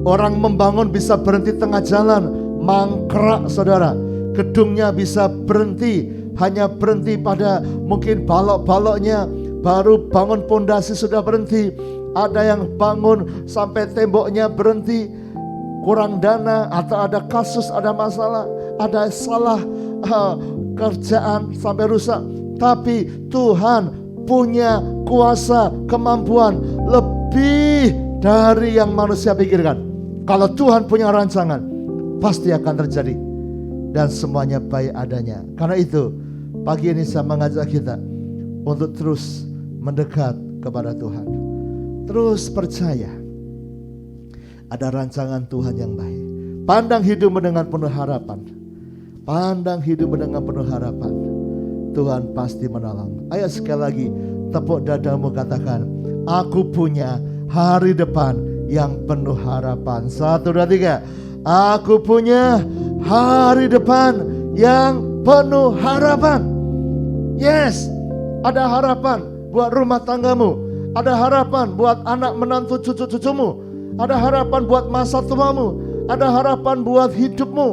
Orang membangun bisa berhenti tengah jalan, mangkrak saudara. Gedungnya bisa berhenti, hanya berhenti pada mungkin balok-baloknya. Baru bangun pondasi sudah berhenti. Ada yang bangun sampai temboknya berhenti, kurang dana, atau ada kasus, ada masalah, ada salah kerjaan sampai rusak. Tapi Tuhan punya kuasa, kemampuan lebih dari yang manusia pikirkan. Kalau Tuhan punya rancangan, pasti akan terjadi, dan semuanya baik adanya. Karena itu pagi ini saya mengajak kita untuk terus mendekat kepada Tuhan, terus percaya ada rancangan Tuhan yang baik. Pandang hidupmu dengan penuh harapan, pandang hidupmu dengan penuh harapan. Tuhan pasti menolong. Ayo sekali lagi tepuk dadamu, katakan, aku punya hari depan yang penuh harapan. 1, 2, 3. Aku punya hari depan yang penuh harapan. Yes, ada harapan buat rumah tanggamu. Ada harapan buat anak menantu cucu-cucumu. Ada harapan buat masa tuamu. Ada harapan buat hidupmu.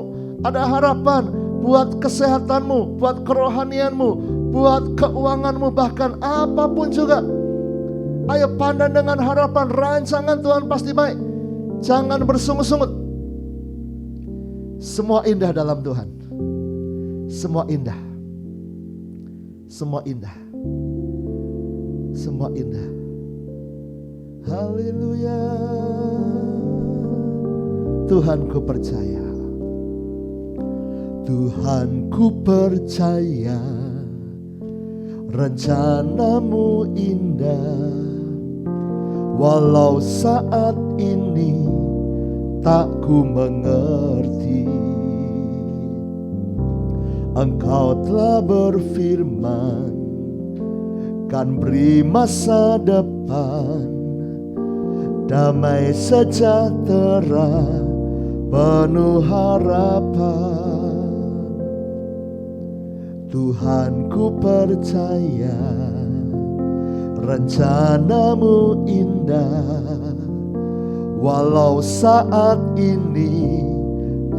Ada harapan buat kesehatanmu, buat kerohanianmu, buat keuanganmu, bahkan apapun juga. Ayo pandang dengan harapan, rancangan Tuhan pasti baik. Jangan bersungut-sungut. Semua indah dalam Tuhan. Semua indah. Semua indah. Semua indah. Haleluya. Tuhan ku percaya. Tuhan ku percaya. Rencanamu indah. Walau saat ini tak ku mengerti. Engkau telah berfirman, kan beri masa depan, damai sejahtera, penuh harapan. Tuhan ku percaya, rencanamu indah. Walau saat ini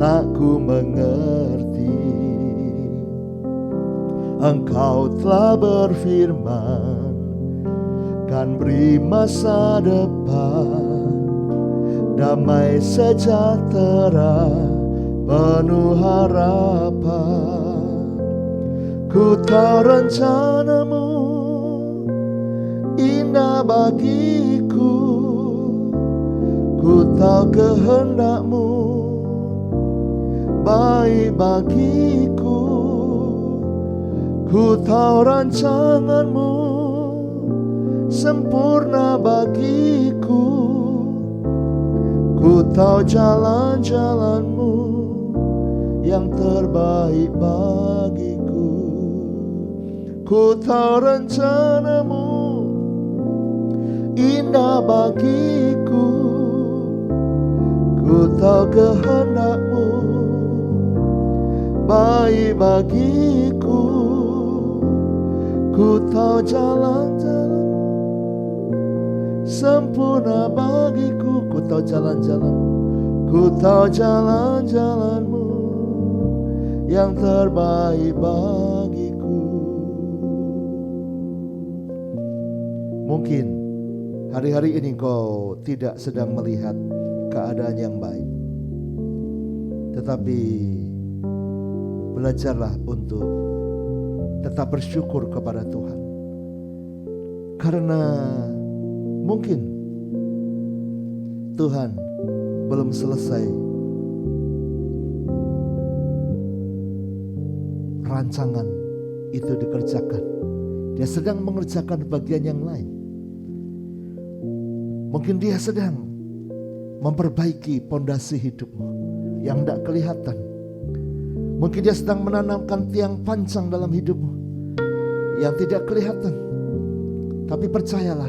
tak ku mengerti. Engkau telah berfirman, kan beri masa depan, damai sejahtera, penuh harapan. Ku tahu rencanamu indah bagiku. Ku tahu kehendakmu baik bagiku. Ku tahu rancanganmu sempurna bagiku. Ku tahu jalan-jalanmu yang terbaik bagiku. Ku tahu rencanamu indah bagiku. Ku tahu kehendakmu baik bagiku. Ku tahu jalan-jalan sempurna bagiku. Ku tahu jalan-jalan, ku tahu jalan-jalanmu yang terbaik bagiku. Mungkin hari-hari ini kau tidak sedang melihat keadaan yang baik, tetapi belajarlah untuk tetap bersyukur kepada Tuhan. Karena mungkin Tuhan belum selesai rancangan itu dikerjakan. Dia sedang mengerjakan bagian yang lain. Mungkin dia sedang memperbaiki pondasi hidupmu yang tidak kelihatan. Mungkin dia sedang menanamkan tiang pancang dalam hidupmu yang tidak kelihatan. Tapi percayalah,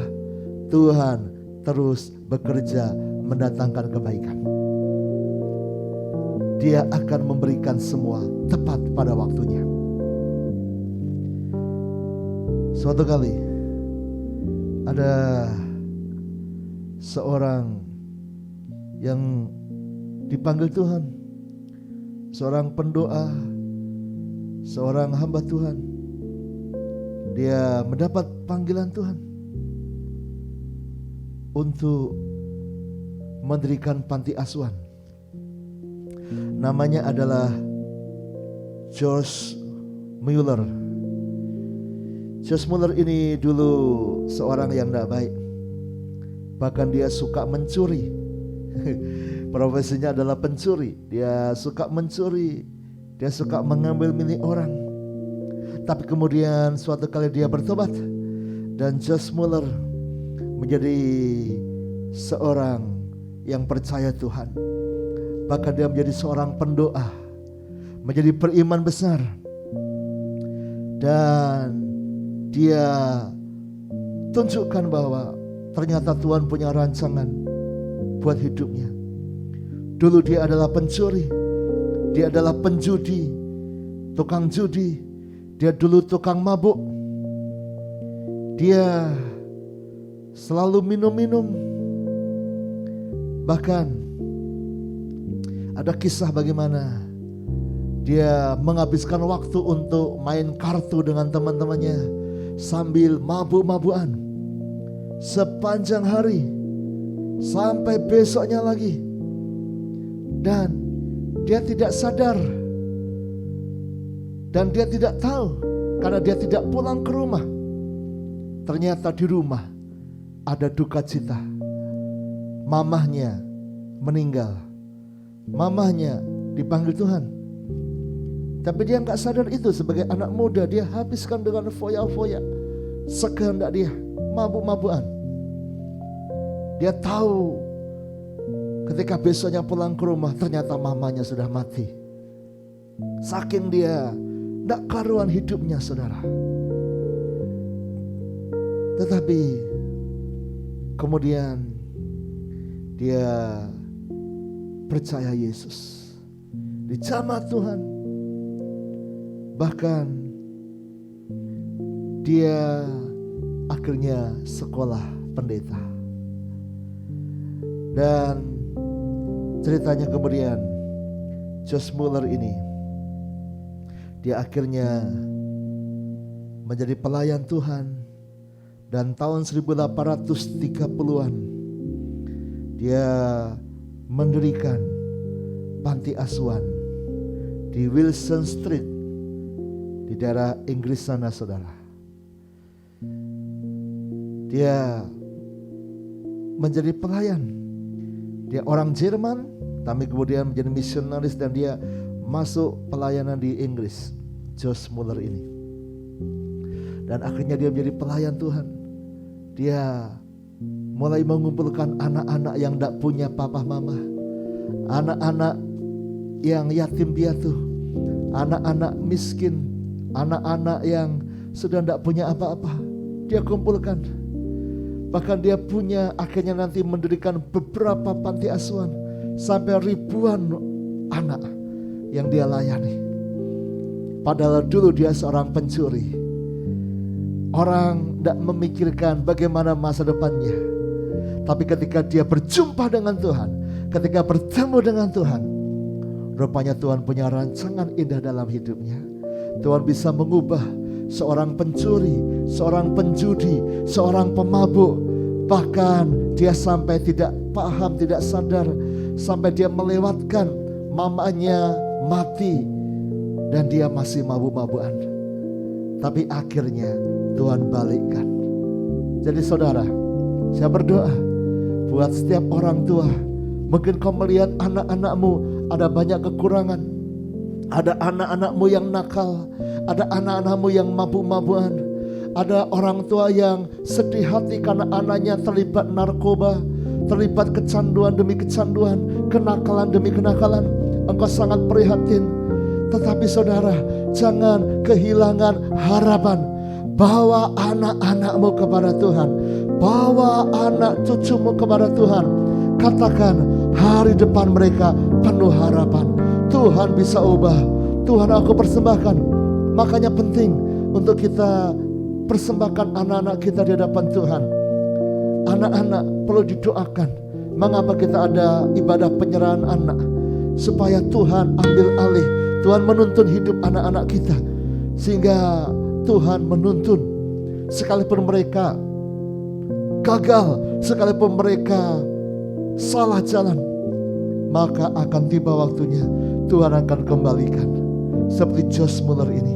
Tuhan terus bekerja mendatangkan kebaikan. Dia akan memberikan semua tepat pada waktunya. Suatu kali ada seorang yang dipanggil Tuhan, seorang pendoa, seorang hamba Tuhan. Dia mendapat panggilan Tuhan untuk mendirikan panti asuhan. Namanya adalah George Mueller. George Mueller ini dulu seorang yang tidak baik. Bahkan dia suka mencuri. Profesinya adalah pencuri. Dia suka mencuri. Dia suka mengambil milik orang. Tapi kemudian suatu kali dia bertobat. Dan George Mueller menjadi seorang yang percaya Tuhan. Bahkan dia menjadi seorang pendoa. Menjadi beriman besar. Dan dia tunjukkan bahwa ternyata Tuhan punya rancangan buat hidupnya. Dulu dia adalah pencuri. Dia adalah penjudi, tukang judi. Dia dulu tukang mabuk. Dia selalu minum-minum. Bahkan ada kisah bagaimana dia menghabiskan waktu untuk main kartu dengan teman-temannya sambil mabuk-mabukan sepanjang hari sampai besoknya lagi. Dan dia tidak sadar dan dia tidak tahu karena dia tidak pulang ke rumah. Ternyata di rumah ada duka cita. Mamahnya meninggal. Mamahnya dipanggil Tuhan. Tapi dia gak sadar itu sebagai anak muda. Dia habiskan dengan foya-foya sekehendak dia, mabuk-mabukan. Dia tahu ketika besoknya pulang ke rumah ternyata mamanya sudah mati. Saking dia gak karuan hidupnya, saudara. Tetapi kemudian dia percaya Yesus, dijamah Tuhan. Bahkan dia akhirnya sekolah pendeta. Dan ceritanya kemudian Josh Muller ini, dia akhirnya menjadi pelayan Tuhan. Dan tahun 1830-an dia mendirikan panti asuhan di Wilson Street di daerah Inggris sana, saudara. Dia menjadi pelayan. Dia orang Jerman, tapi kemudian menjadi misionaris dan dia masuk pelayanan di Inggris. Josh Muller ini. Dan akhirnya dia menjadi pelayan Tuhan. Dia mulai mengumpulkan anak-anak yang tidak punya papa mama, anak-anak yang yatim piatu, anak-anak miskin, anak-anak yang sudah tidak punya apa-apa. Dia kumpulkan. Bahkan dia punya akhirnya nanti mendirikan beberapa panti asuhan sampai ribuan anak yang dia layani. Padahal dulu dia seorang pencuri. Orang tidak memikirkan bagaimana masa depannya. Tapi ketika dia berjumpa dengan Tuhan, ketika bertemu dengan Tuhan, rupanya Tuhan punya rancangan indah dalam hidupnya. Tuhan bisa mengubah seorang pencuri, seorang penjudi, seorang pemabuk. Bahkan dia sampai tidak paham, tidak sadar, sampai dia melewatkan mamanya mati dan dia masih mabuk-mabukan. Tapi akhirnya Tuhan balikkan. Jadi saudara, saya berdoa buat setiap orang tua. Mungkin kau melihat anak-anakmu ada banyak kekurangan. Ada anak-anakmu yang nakal, ada anak-anakmu yang mabuk-mabukan. Ada orang tua yang sedih hati karena anaknya terlibat narkoba, terlibat kecanduan demi kecanduan, kenakalan demi kenakalan. Engkau sangat prihatin. Tetapi saudara, jangan kehilangan harapan. Bawa anak-anakmu kepada Tuhan, bawa anak cucumu kepada Tuhan. Katakan hari depan mereka penuh harapan. Tuhan bisa ubah. Tuhan, aku persembahkan. Makanya penting untuk kita persembahkan anak-anak kita di hadapan Tuhan. Anak-anak perlu didoakan. Mengapa kita ada ibadah penyerahan anak? Supaya Tuhan ambil alih. Tuhan menuntun hidup anak-anak kita. Sehingga Tuhan menuntun. Sekalipun mereka gagal, sekalipun mereka salah jalan, maka akan tiba waktunya Tuhan akan kembalikan. Seperti Josh Muller ini,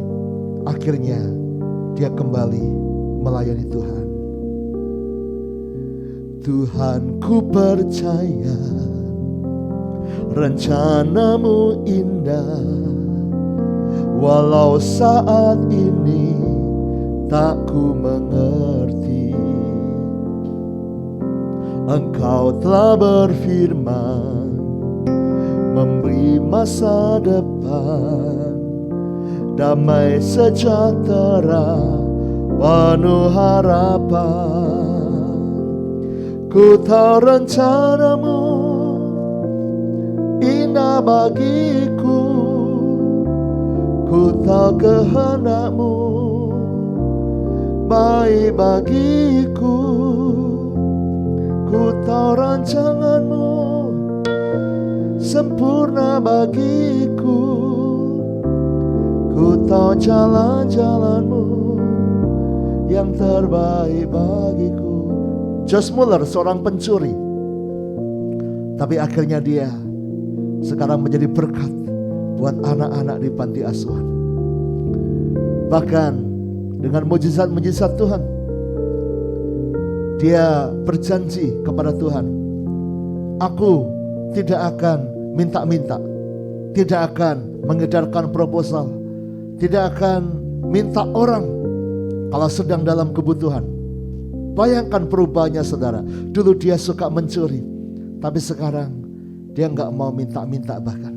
akhirnya dia kembali melayani Tuhan. Tuhan, ku percaya rencanamu indah, walau saat ini tak ku mengerti. Engkau telah berfirman, memberi masa depan, damai sejahtera, penuh harapan. Ku tahu rencanamu indah bagiku, ku tahu kehendakmu terbaik bagiku. Ku tahu rancanganmu sempurna bagiku. Ku tahu jalan-jalanmu yang terbaik bagiku. Josh Muller seorang pencuri, tapi akhirnya dia sekarang menjadi berkat buat anak-anak di panti asuhan. Bahkan dengan mujizat-mujizat Tuhan, dia berjanji kepada Tuhan, aku tidak akan minta-minta, tidak akan mengedarkan proposal, tidak akan minta orang kalau sedang dalam kebutuhan. Bayangkan perubahannya saudara. Dulu dia suka mencuri, tapi sekarang dia gak mau minta-minta bahkan.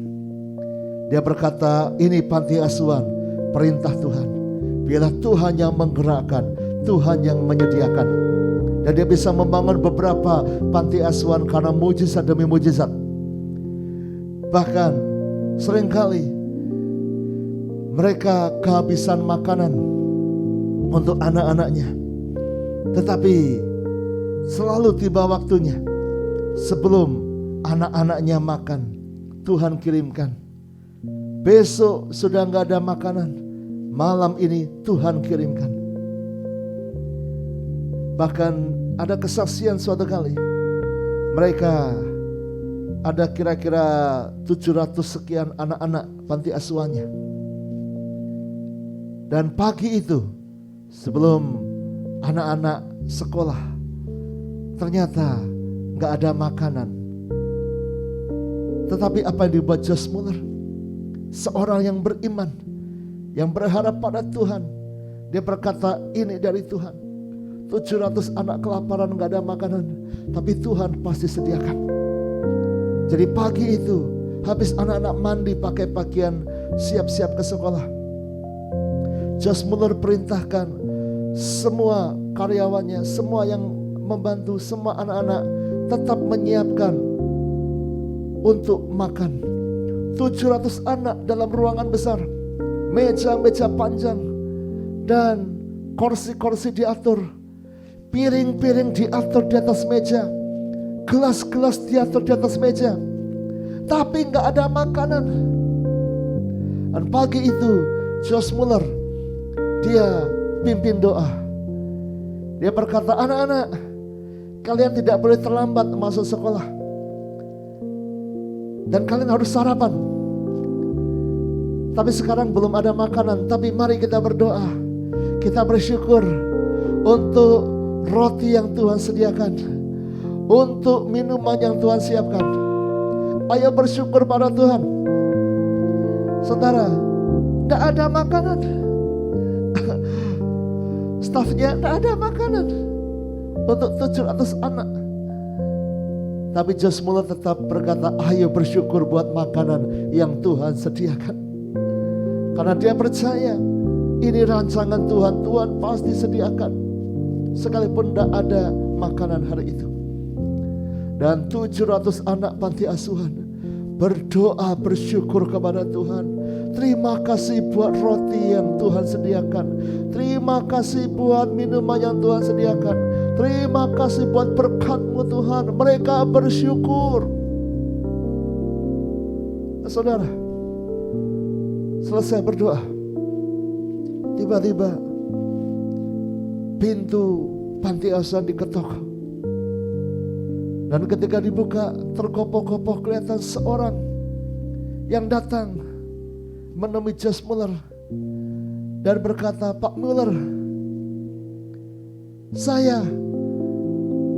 Dia berkata, ini panti asuhan, perintah Tuhan. Biarlah Tuhan yang menggerakkan, Tuhan yang menyediakan. Dan dia bisa membangun beberapa panti asuhan karena mujizat demi mujizat. Bahkan seringkali mereka kehabisan makanan untuk anak-anaknya, tetapi selalu tiba waktunya sebelum anak-anaknya makan, Tuhan kirimkan. Besok sudah gak ada makanan, malam ini Tuhan kirimkan. Bahkan ada kesaksian suatu kali, mereka ada kira-kira 700 sekian anak-anak panti asuhannya. Dan pagi itu sebelum anak-anak sekolah, ternyata gak ada makanan. Tetapi apa yang dibuat Josh Muller, seorang yang beriman, yang berharap pada Tuhan, dia berkata, ini dari Tuhan. 700 anak kelaparan gak ada makanan, tapi Tuhan pasti sediakan. Jadi pagi itu habis anak-anak mandi pakai pakaian siap-siap ke sekolah, Josh Muller perintahkan semua karyawannya, semua yang membantu, semua anak-anak tetap menyiapkan untuk makan. 700 anak dalam ruangan besar, meja-meja panjang, dan kursi-kursi diatur, piring-piring diatur di atas meja, gelas-gelas diatur di atas meja, tapi gak ada makanan. Dan pagi itu Josh Muller, dia pimpin doa. Dia berkata, anak-anak, kalian tidak boleh terlambat masuk sekolah, dan kalian harus sarapan. Tapi sekarang belum ada makanan, tapi mari kita berdoa. Kita bersyukur untuk roti yang Tuhan sediakan, untuk minuman yang Tuhan siapkan. Ayo bersyukur pada Tuhan. Saudara, tidak ada makanan. Stafnya tidak ada makanan untuk 700 anak. Tapi Josh Muller tetap berkata, ayo bersyukur buat makanan yang Tuhan sediakan. Karena dia percaya ini rancangan Tuhan, Tuhan pasti sediakan. Sekalipun tidak ada makanan hari itu. Dan 700 anak panti asuhan berdoa bersyukur kepada Tuhan. Terima kasih buat roti yang Tuhan sediakan. Terima kasih buat minuman yang Tuhan sediakan. Terima kasih buat berkat-Mu Tuhan. Mereka bersyukur. Saudara, selesai berdoa, tiba-tiba pintu panti asuhan diketok. Dan ketika dibuka, tergopoh-gopoh kelihatan seorang yang datang menemui Josh Muller dan berkata, Pak Muller, saya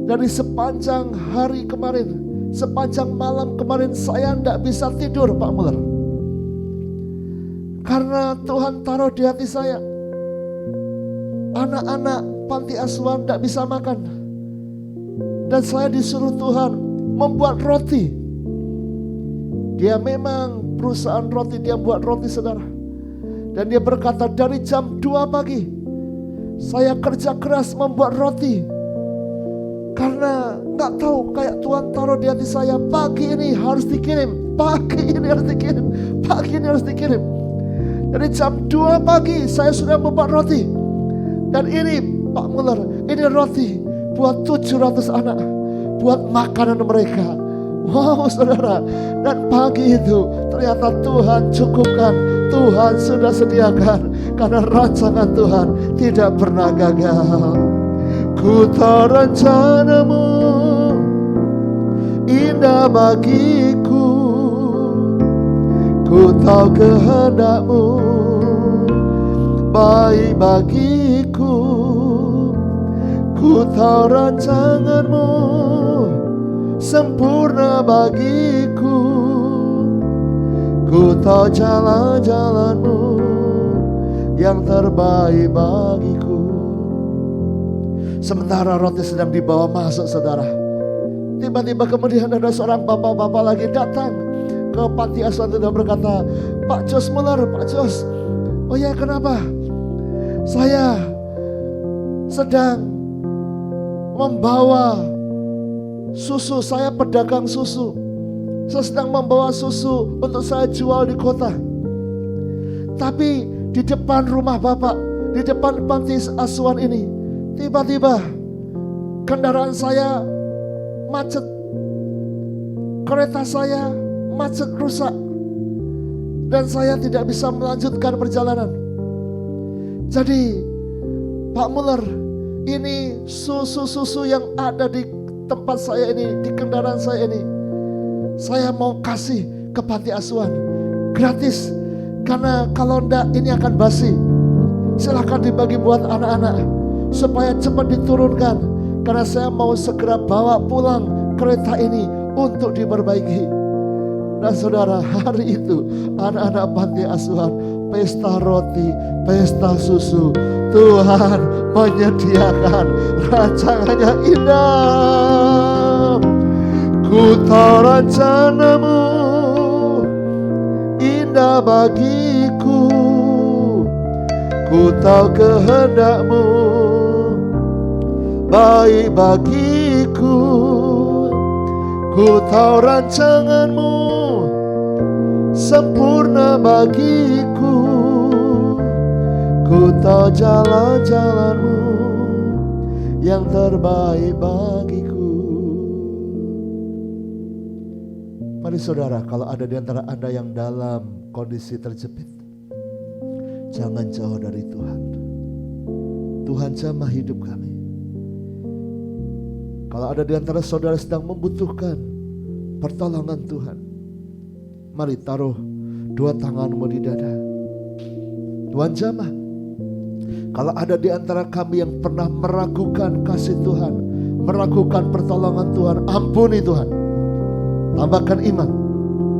dari sepanjang hari kemarin, sepanjang malam kemarin, saya tidak bisa tidur Pak Muller. Karena Tuhan taruh di hati saya, anak-anak panti asuhan tidak bisa makan. Dan saya disuruh Tuhan membuat roti. Dia memang perusahaan roti, dia buat roti saudara. Dan dia berkata, dari jam 2 pagi saya kerja keras membuat roti. Karena gak tahu, kayak Tuhan taruh di hati saya, pagi ini harus dikirim, pagi ini harus dikirim, pagi ini harus dikirim. Dari jam 2 pagi saya sudah membuat roti. Dan ini Pak Muller, ini roti buat 700 anak, buat makanan mereka. Wow saudara, dan pagi itu ternyata Tuhan cukupkan, Tuhan sudah sediakan, karena rancangan Tuhan tidak pernah gagal. Ku tahu rencanamu indah bagiku, ku tahu kehendakmu baik bagiku, ku tahu rancanganmu sempurna bagiku, ku tahu jalan-jalanmu yang terbaik bagiku. Sementara roti sedang dibawa masuk saudara, tiba-tiba kemudian ada seorang bapak-bapak lagi datang ke panti asuhan dan berkata, Pak Jos Muller, Pak Jos, oh ya kenapa? Saya sedang membawa susu, saya pedagang susu. Saya sedang membawa susu untuk saya jual di kota. Tapi di depan rumah Bapak, di depan panti asuhan ini, tiba-tiba kendaraan saya macet. Kereta saya macet, rusak. Dan saya tidak bisa melanjutkan perjalanan. Jadi Pak Muller, ini susu-susu yang ada di tempat saya ini, di kendaraan saya ini, saya mau kasih ke panti asuhan gratis. Karena kalau enggak ini akan basi. Silahkan dibagi buat anak-anak supaya cepat diturunkan, karena saya mau segera bawa pulang kereta ini untuk diperbaiki. Dan saudara, hari itu anak-anak panti asuhan pesta roti, pesta susu. Tuhan menyediakan, rancangannya indah. Ku tahu rencanamu indah bagiku, ku tahu kehendakmu baik bagiku, ku tahu rancanganmu sempurna bagiku, ku tahu jalan-jalanmu yang terbaik bagiku. Mari saudara, kalau ada di antara Anda yang dalam kondisi terjepit, jangan jauh dari Tuhan. Tuhan jamah hidup kami. Kalau ada di antara saudara sedang membutuhkan pertolongan Tuhan, mari taruh dua tanganmu di dada. Tuhan jamah. Kalau ada di antara kami yang pernah meragukan kasih Tuhan, meragukan pertolongan Tuhan, ampuni Tuhan. Tambahkan iman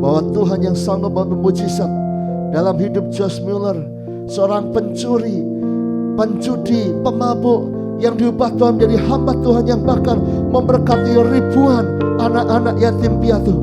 bahwa Tuhan yang sanggup memujizat dalam hidup Jos Muller, seorang pencuri, penjudi, pemabuk, yang diubah Tuhan menjadi hamba Tuhan yang bahkan memberkati ribuan anak-anak yatim piatu.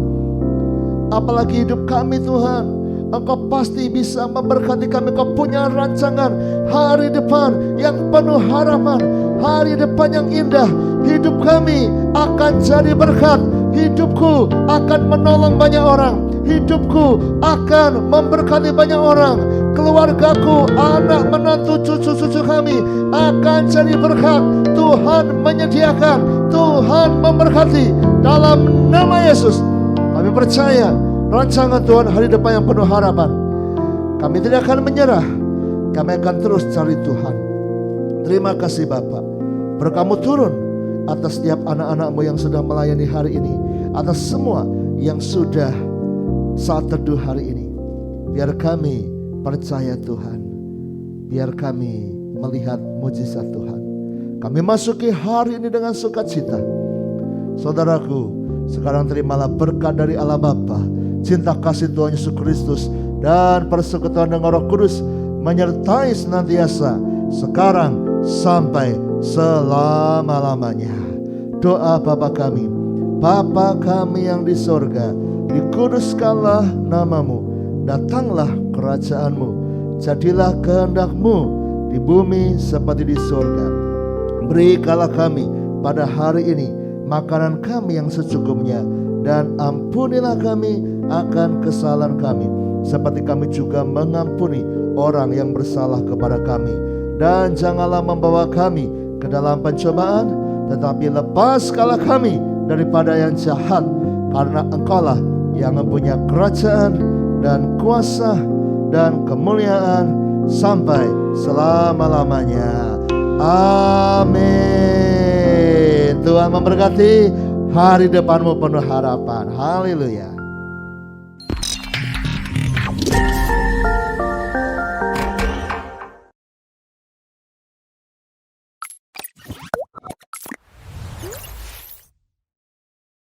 Apalagi hidup kami Tuhan, Engkau pasti bisa memberkati kami. Engkau punya rancangan hari depan yang penuh harapan, hari depan yang indah. Hidup kami akan jadi berkat. Hidupku akan menolong banyak orang. Hidupku akan memberkati banyak orang. Keluargaku, anak menantu, cucu-cucu kami akan jadi berkat. Tuhan menyediakan, Tuhan memberkati. Dalam nama Yesus kami percaya rancangan Tuhan hari depan yang penuh harapan. Kami tidak akan menyerah. Kami akan terus cari Tuhan. Terima kasih Bapak. Berkat-Mu turun atas setiap anak-anak-Mu yang sudah melayani hari ini, atas semua yang sudah saat teduh hari ini. Biar kami percaya Tuhan, biar kami melihat mujizat Tuhan. Kami masuki hari ini dengan sukacita. Saudaraku, sekarang terimalah berkat dari Allah Bapa, cinta kasih Tuhan Yesus Kristus, dan persekutuan dengan Roh Kudus menyertai senantiasa sekarang sampai selama-lamanya. Doa Bapa kami, Bapa kami yang di sorga, dikuduskanlah nama-Mu, datanglah kerajaan-Mu, jadilah kehendak-Mu di bumi seperti di sorga. Berikanlah kami pada hari ini makanan kami yang secukupnya, dan ampunilah kami akan kesalahan kami, seperti kami juga mengampuni orang yang bersalah kepada kami. Dan janganlah membawa kami ke dalam pencobaan, tetapi lepaskanlah kami daripada yang jahat, karena Engkaulah yang mempunyai kerajaan dan kuasa dan kemuliaan sampai selama-lamanya. Amin. Tuhan memberkati, hari depanmu penuh harapan. Haleluya.